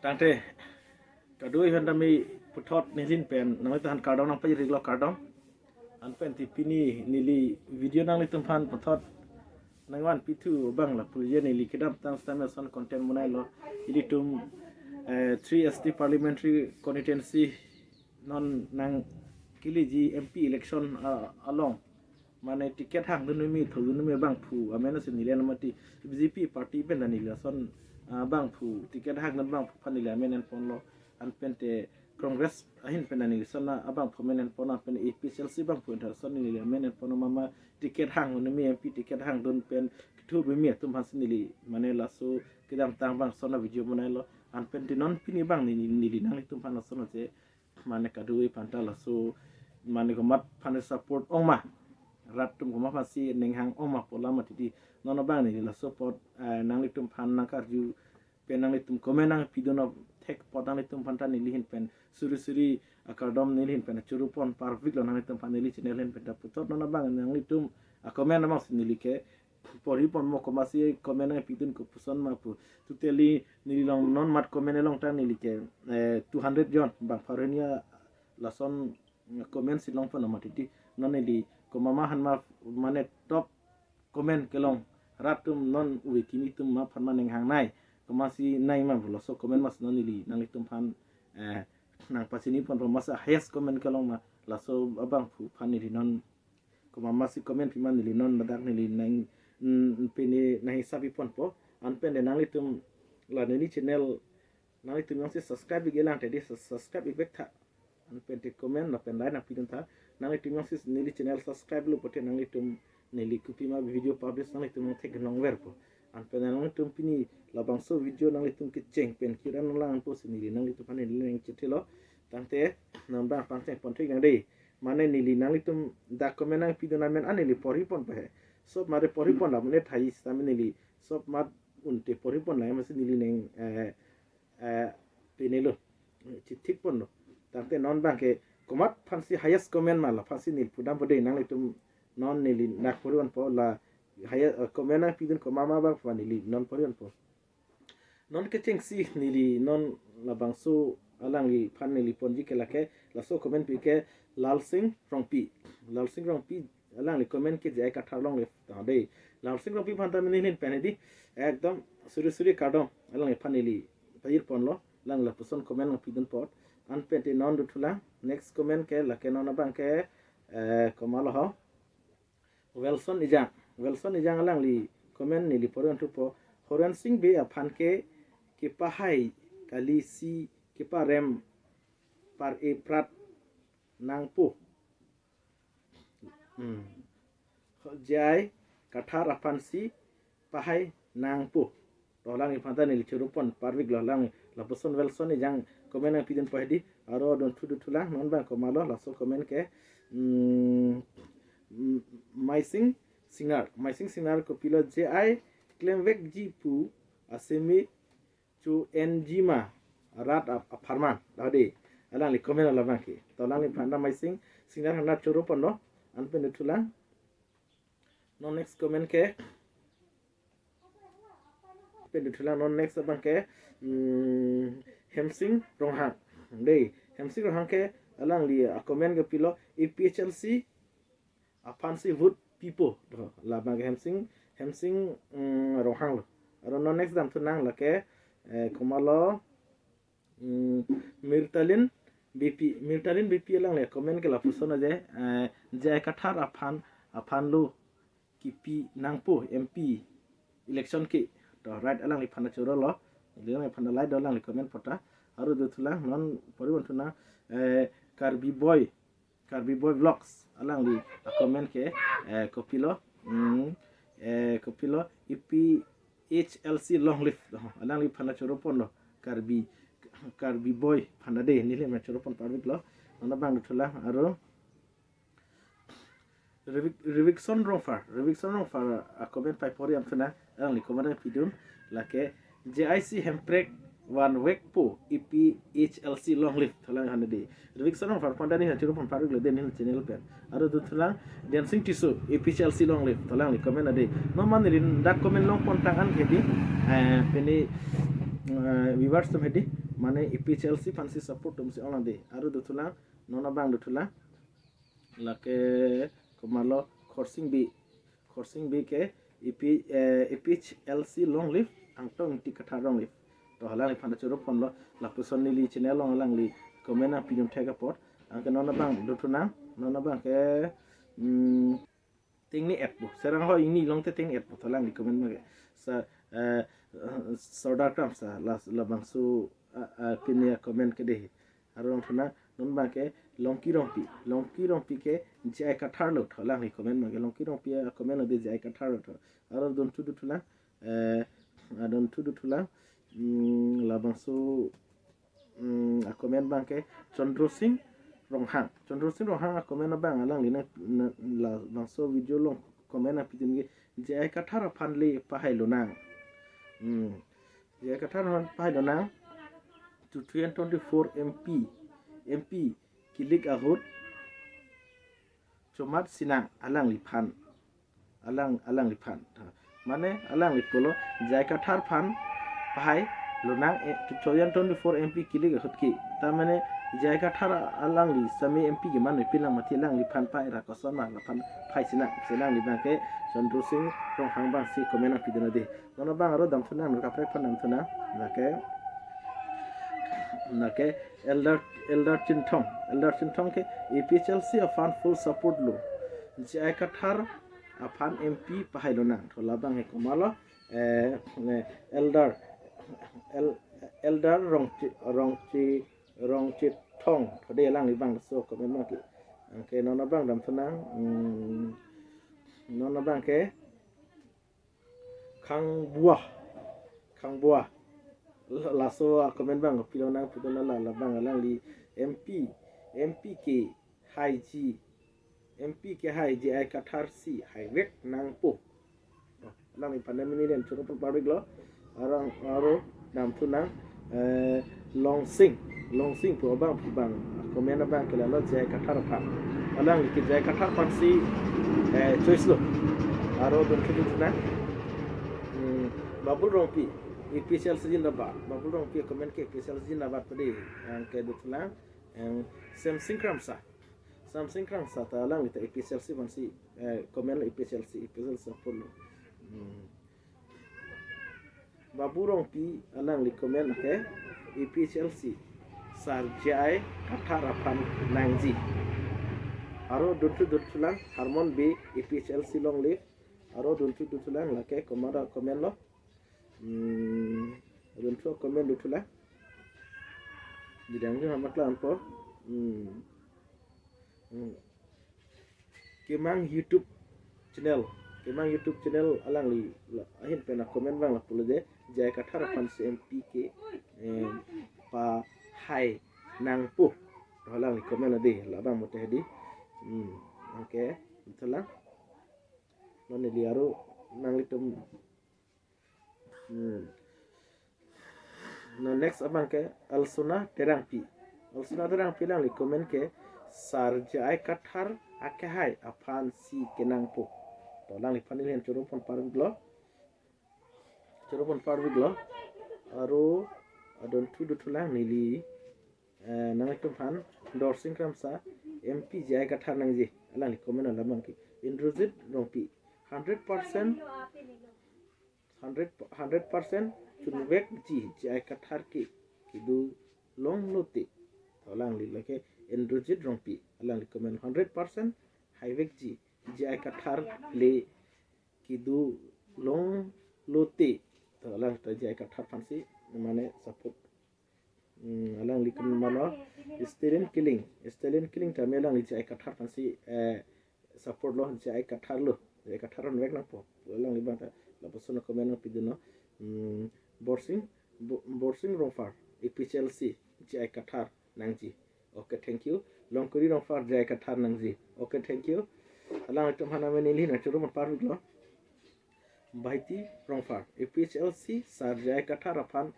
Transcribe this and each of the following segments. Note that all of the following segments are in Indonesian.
ตั้งแต่ก็ด้วยฮันดามีพุทธนิลินเป็นนังตันการ์ดนังไปยิริกลอการ์ดอันเป็นที่ปีนี้นิลิวิดีโอนังลิตุมพันพุทธนังวันพิทูบังละปุริยนิลิคิดามตั้งสตามิสันคอนเทนต์มุนัยลอยิริตุมc5s Parliamentary Constituency non nang kiliji MP election along mana tiket hang dun mi thu dun mi bang phu amena sin nile namati BJP party pen dan nile son bang phu tiket hang dan bang phu pan nile amenen pon lo an pente congress ahin pen dan nile son abang phu menen pon an pen APCLC bang phu inter son nile amenen pon mama tiket hang dun mi MP tiket hang dun pen thu be mi tum han sin nile mane la so kidam tang bang son video munai lo an pen ti non pini bang nile nang tum pan son je mane kadui pantala so mane ko mat pan support ongma ratum ko mafasi nenghang oma pola matiti nono bang ni la support nang litum phan nang karju pen nang litum komen nang pidono tek podang litum phanta ni lihin pen suri akadom ni lihin pen churupon parvik lo nang litum phan ni li channel hen pen putot nono bang nang litum komen nang sin li ke pori pon mo komasi komen nang pidun ko puson ma pu tuteli ni long non mat komen long tan ni li ke 200 jon bang farenia lason komen silong pon matiti non ni ko mama han ma mane top comment kelong ratum non wikini tum ma phan maneng hang nai ko masi nai ma bulo so comment mas non li nang tum phan nang pasini pon masa highest comment kelong ma la so abang phu phan ni non ko mama si comment pi man li non nadak ni nang pini nahi sabi pon po an pen nang tum la ni channel nang tum yang si subscribe gelang tadi subscribe ibek tha an pen te comment la pen lai na pidun tha nang tum yang si nili channel subscribe lu pote nang tum nili kupi ma video publish nang tum thek nong ver po an pen nang tum pini labang so video nang tum ki cheng pen kiran lang po sinili nang tum pan nili nang chitilo tangte nang ba pang cheng pon thek nang dei mane nili nang tum da comment nang pidun amen anili pori pon pe so mare pori pon la mane thai sam nili so mat unte pori pon la mas nili neng pinelo chitik pon no tangte non bang ke komat fansi highest comment mala fansi nil pudam bode nang litum non nili nak porion po la highest comment na pidun ko mama bang fanili non porion po non ke cheng si nili non la bangso alang li fan nili ponji ke la ke la so comment pi ke lal sing rong pi alang li comment ke jai ka tharlong le ta de lal sing rong pi phan ta minin pen di ekdom suri kadom alang li fanili payir pon lo lang la puson comment na pidun pot an penti non du thula next comment ke la ke non bang ke komalo ho welson ijang lang li comment ni li poron tu po horan sing be aphan ke ki pahai kali si ki parem par e prat nang pu jai kathar aphan si pahai nang pu rolang i phanta ni li churupon parvik lang la puson welson ijang komen ang pidin pahdi aro don tudu tulang non bang ko malo la so komen ke my singer ko pilo ji claim vek ji pu asemi chu njima rat a farman dade alang li komen la bang ke to lang li phanda my singer hana churu pono an pen tulang no next comment ke pen tulang non next bang ke hemsing ronghang dei hemsing ronghang ke alang li a comment ke pilo APCLC apan si vote pipo la bang hemsing ronghang lo aro no next dam tunang la ke komalo mirtalin BP alang le comment ke la pusona je kathar afan lu kipi nangpo MP election ke to right alang li phana choro lo le phana lai do lang li comment pota aru do thula non poribon thuna Karbi boy vlogs alang li comment ke kopilo EPHLC long live alang li phana choro pon lo Karbi boy phana de ni le ma choro pon parvik lo ona bang thula aru Revikson Rongfar a comment pai pori am thuna alang li comment pidum la ke JIC hemprek one week po EPHLC long live thalang hanade Revikson Rongfar pandani ha churu pon paruk le den channel pen aro du thalang dancing tisu EPHLC long live thalang li comment ade no man lin dak comment long pon tangan hedi peni viewers tum hedi mane EPHLC fancy support tum si orang de aru dutulang nona bang dutulang lake komalo coursing bi ke EPHLC long live angtong ti kata long live to halang li panda churu ponlo lapuson nili channel long lang li komena pinjum thega pot angke nona bang dutulang nona bang ke ting ni app bu serang ho ini long te ting app to lang li komen ma sa soda kram sa la bang su pinia komen ke de arong thuna non ba ke longki rompi ke jai kathar lo tholang ni komen ma ke longki rompi komen de jai kathar lo aro don tu thula don tu thula la bang su komen bang ke Chandro Singh Ronghang komen bang alang li na la bang so video long komen apitin ge jai kathar phanli pahai lo na jai kathar pahai lo na 2024 MP kilik ahut comat sinang alang lipan mane alang lipolo jai kathar phan pahai lunang 2024 MP kilik ahut ki ta mane jai kathar alang li sami MP ge man pilang mati lang lipan pai ra kosona la pan phai sinang li bang ke Chandro Singh Ronghang bang si komena pidena de nona bang aro dam thuna nur kapre phan dam thuna nake elder chintong ke EPHLC afan full support lo jai kathar afan MP pahai lo na thola bang he komalo elder rongchi thong thode lang li bang so komen ma ki ke nona bang dam thuna nona bang ke khang bua laso komen bang pilona la bang lang li MP ke hai ji ai kathar si hai wek nang po lang ni pandai mini den churu public lo aro nam thuna long sing po bang komen bang ke la lo jai kathar pha alang ki jai kathar pan si choice lo aro don thuna babul rompi EPHLC jindabat babul rong pi komen ke EPHLC jindabat pade yang ke dutlang yang samsing kramsa ta lang kita EPHLC mansi komen EPHLC pun babul rong pi alang li komen ke EPHLC sarjai katharapan nangji aro dutlang harmon be EPHLC long live aro dutlang lake komara komen lo Runtuh komen dulu lah. Bidang tu amat lah ampo. Kemang YouTube channel alang li ahin pena komen bang lah pula je jai kathar pan MP ke pa hai nang pu alang li komen lah deh lah bang muteh di okay betul lah mana dia aro nang li tum no next abang ke alsuna terang pi lang li komen ke sarjai kathar ake hai afan si kenang po to lang li panil hen churu pon par biglo aro adon tu lang nili nang tum pan endorsing kramsa MP jai kathar nang ji lang li komen ala bang ki indrojit rongpi 100% chunwek ji jai kathar ki kidu long lote tholang li lake endrojit rongpi alang li komen 100% highwek ji jai kathar le kidu long lote tholang ta jai kathar fansi mane support alang li komen malo stalin killing ta melang li jai kathar fansi support lo jai kathar on wek nang po alang li bang ta la persona komen na pidino borsing rongfar EPHLC jai kathar nangji okay thank you longkuri rongfar jai kathar nangji okay thank you alang itum hana menili na churu par lo baiti rongfar EPHLC sar jai kathar afan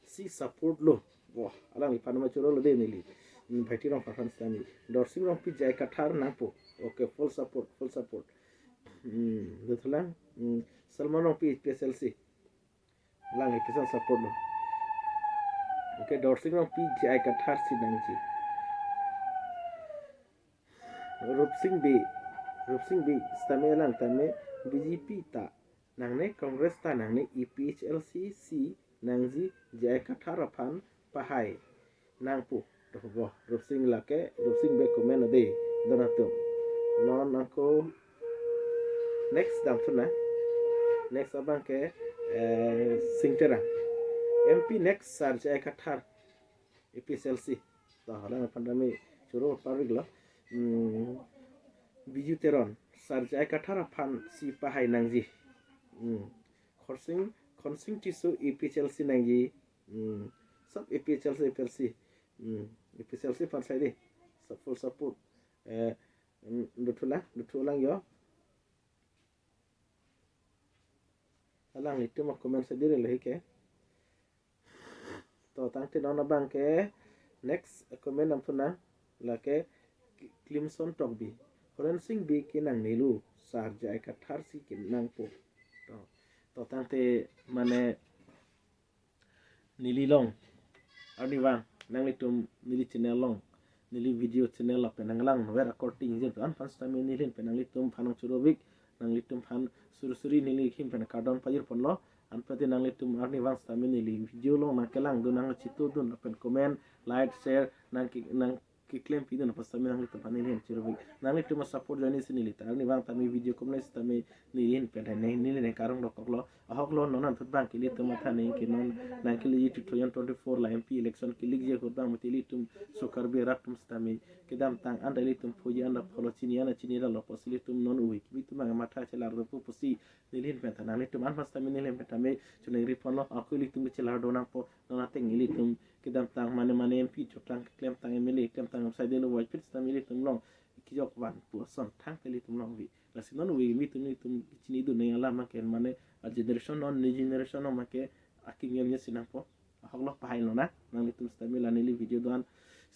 si support lo wah alang ipan ma churu lo de nili baiti rongfar fan stani dorsing rongpi jai kathar nangpo okay full support betulang Salman rongpi EPHLC lang EPHLC support lo Oke, dorsing long pi jai kathar si nangji. Rupsing B stame lang tame BJP ta nangne Congress ta nangne EPHLC C nangji jai kathar pan pahai nangpu dohbo rupsing lake rupsing be komen ade donatum non ako next damtuna next abang ke singtera MP next sar jai kathar EPHLC ta halang pandami churu pariglo biju teron sarjai kathara pan si pahai nangji khonsing tisu EPHLC nangji sab EPHLC persi EPHLC pan sai di full support dutulang yo alang itu mau komen sendiri lagi ke to tangti nona bang ke next komen ampuna lake Clemson Togbi Forensing bi kinang nilu sarjai kathar si kinang po to tangte mane nililong ardiwang nang litum nili channel long nili video channel la penang lang wer recording je an pan stami nilin penang litum phanang churobik nang litum phan sursuri nili khim pen kardon pajir ponlo an pati nang litum ardiwang stami nili video long nakelang do nang chitu dun pen comment like share nang ki claim pidun pas tami nang litum panilin churobik nang litum support jani sinili tar ni bang tami video komnes tami nilin pen nili ne karong doklo ahoklo nonan thut bang kili tum thani kinon nang kili yitu 2024 la MP election kili je ko bang mutili tum so Karbi ratum stami kedam tang anda litum puji anda polo chini la lopo silitum non uwi kibitu bang mata celar rupu pusi nilin pen nang litum an pas tami nilin pen tami chuneng ripono aku litum celar donang po nonateng litum kedam tang mane MP chotang claim tang emili claim tang sai delu wai pit tami litum long kijok wan puason tang litum long wi lasinon wi mitum chini du ne ala maken mane a generation non ni generation no make aking yel sinang po ahok pahai lona nang litum stami lanili video doan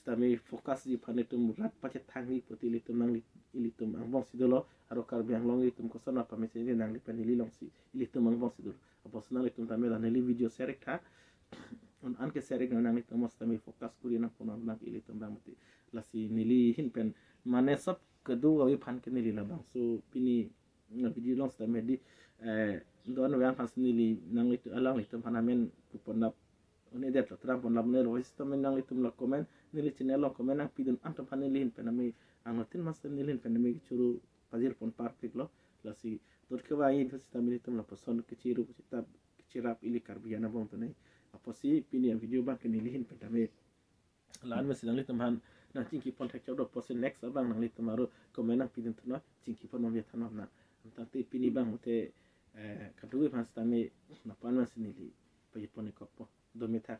stami fokus di panitum rat pacet tangi poti litum nang litum angbong sidolo aro Karbi Anglong litum kosona pameseni nang lipanili long si litum angbong sidolo apos nang litum tami lanili video serek tha on anke serek nang litum stami fokus kuri nang ponon nang litum bamati lasi nili hin pen mane sab kedu gawi pan ke nili labang so pini video long stami di doan yang pas nili nang litum alang litum panamen puponap oni det trap on labne lo sistem nang litum la komen nili channel lo komen nang pidun antam panilin penami anotin mas nilin penami churu pazir pon parpik lo lasi dot ke wai sistem litum la poson keciru kitab kecirap ili karbiana bong tone aposi pini video bang nilin penami lan mes nang litum han nang cingki pon tek do posin next abang nang litum maru komen nang pidun tuna cingki pon nom yatan na antati pini bang te kadui pas tami napan mas nili payipon kopo domitak